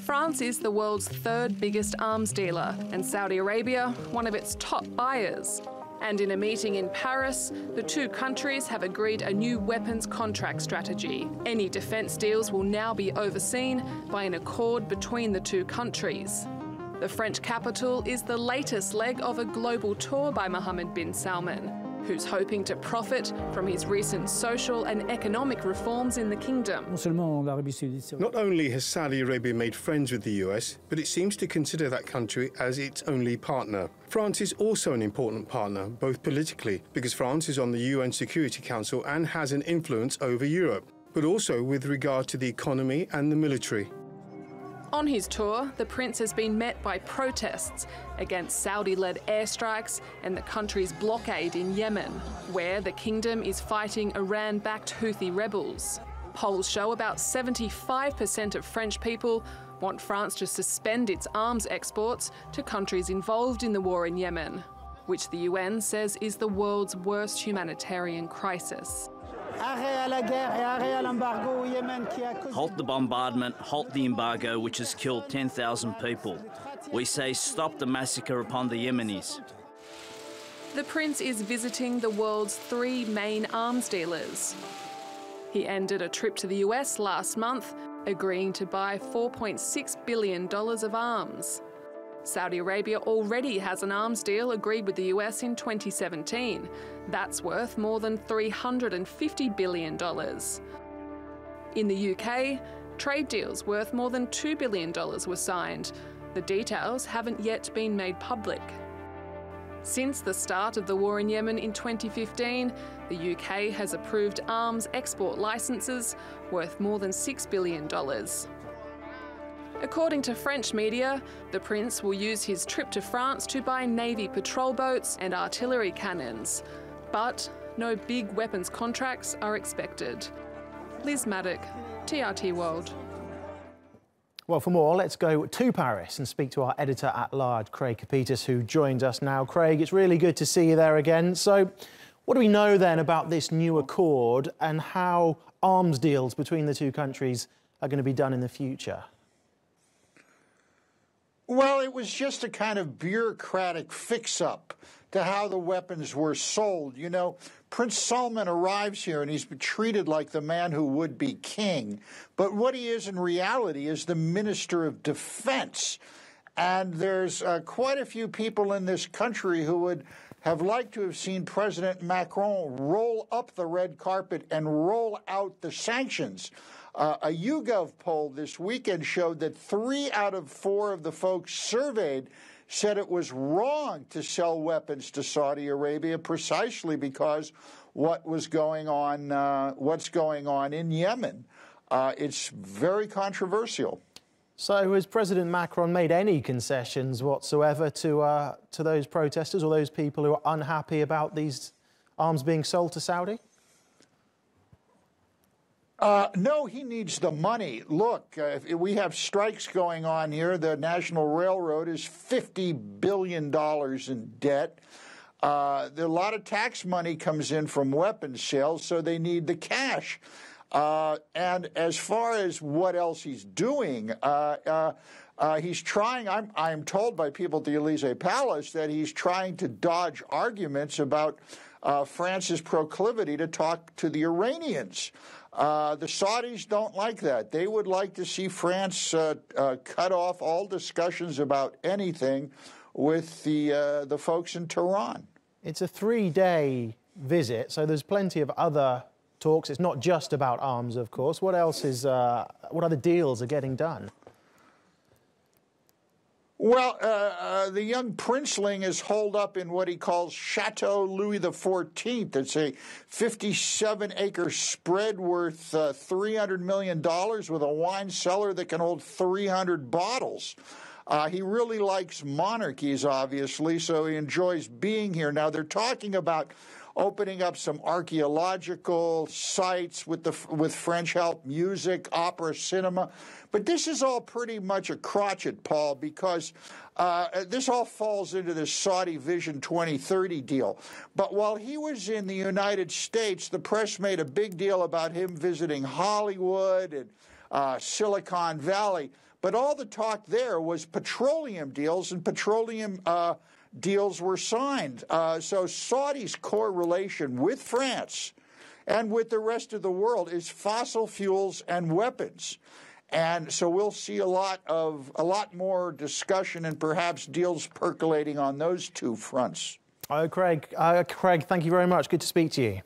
France is the world's third biggest arms dealer, and Saudi Arabia, one of its top buyers. And in a meeting in Paris, the two countries have agreed a new weapons contract strategy. Any defence deals will now be overseen by an accord between the two countries. The French capital is the latest leg of a global tour by Mohammed bin Salman, who's hoping to profit from his recent social and economic reforms in the kingdom. Not only has Saudi Arabia made friends with the US, but it seems to consider that country as its only partner. France is also an important partner, both politically, because France is on the UN Security Council and has an influence over Europe, but also with regard to the economy and the military. On his tour, the prince has been met by protests against Saudi-led airstrikes and the country's blockade in Yemen, where the kingdom is fighting Iran-backed Houthi rebels. Polls show about 75% of French people want France to suspend its arms exports to countries involved in the war in Yemen, which the UN says is the world's worst humanitarian crisis. Halt the bombardment, halt the embargo, which has killed 10,000 people. We say stop the massacre upon the Yemenis. The prince is visiting the world's three main arms dealers. He ended a trip to the US last month, agreeing to buy $4.6 billion of arms. Saudi Arabia already has an arms deal agreed with the US in 2017. That's worth more than $350 billion. In the UK, trade deals worth more than $2 billion were signed. The details haven't yet been made public. Since the start of the war in Yemen in 2015, the UK has approved arms export licences worth more than $6 billion. According to French media, the prince will use his trip to France to buy Navy patrol boats and artillery cannons. But no big weapons contracts are expected. Liz Maddock, TRT World. Well, for more, let's go to Paris and speak to our editor-at-large, Craig Copetas, who joins us now. Craig, it's really good to see you there again. So what do we know then about this new accord and how arms deals between the two countries are going to be done in the future? Well, it was just a kind of bureaucratic fix-up to how the weapons were sold. You know, Prince Salman arrives here and he's been treated like the man who would be king. But what he is in reality is the Minister of Defense. And there's quite a few people in this country who would have liked to have seen President Macron roll up the red carpet and roll out the sanctions. A YouGov poll this weekend showed that 3 out of 4 of the folks surveyed said it was wrong to sell weapons to Saudi Arabia precisely because what's going on in Yemen. It's very controversial. So has President Macron made any concessions whatsoever to those protesters or those people who are unhappy about these arms being sold to Saudi? No, he needs the money. Look, we have strikes going on here. The National Railroad is $50 billion in debt. A lot of tax money comes in from weapons sales, so they need the cash. And as far as what else he's doing, he's trying, I'm told by people at the Elysee Palace that he's trying to dodge arguments about France's proclivity to talk to the Iranians. The Saudis don't like that. They would like to see France cut off all discussions about anything with the folks in Tehran. It's a 3-day visit, so there's plenty of other talks. It's not just about arms, of course. What else is? What other deals are getting done? Well, the young princeling is holed up in what he calls Chateau Louis XIV. It's a 57-acre spread worth $300 million with a wine cellar that can hold 300 bottles. He really likes monarchies, obviously, so he enjoys being here. Now, they're talking about opening up some archaeological sites with French help, music, opera, cinema. But this is all pretty much a crotchet, Paul, because this all falls into the Saudi Vision 2030 deal. But while he was in the United States, the press made a big deal about him visiting Hollywood and Silicon Valley. But all the talk there was petroleum deals, and petroleum deals were signed. So Saudi's core relation with France and with the rest of the world is fossil fuels and weapons. And so we'll see a lot more discussion and perhaps deals percolating on those two fronts. Oh, Craig, thank you very much. Good to speak to you.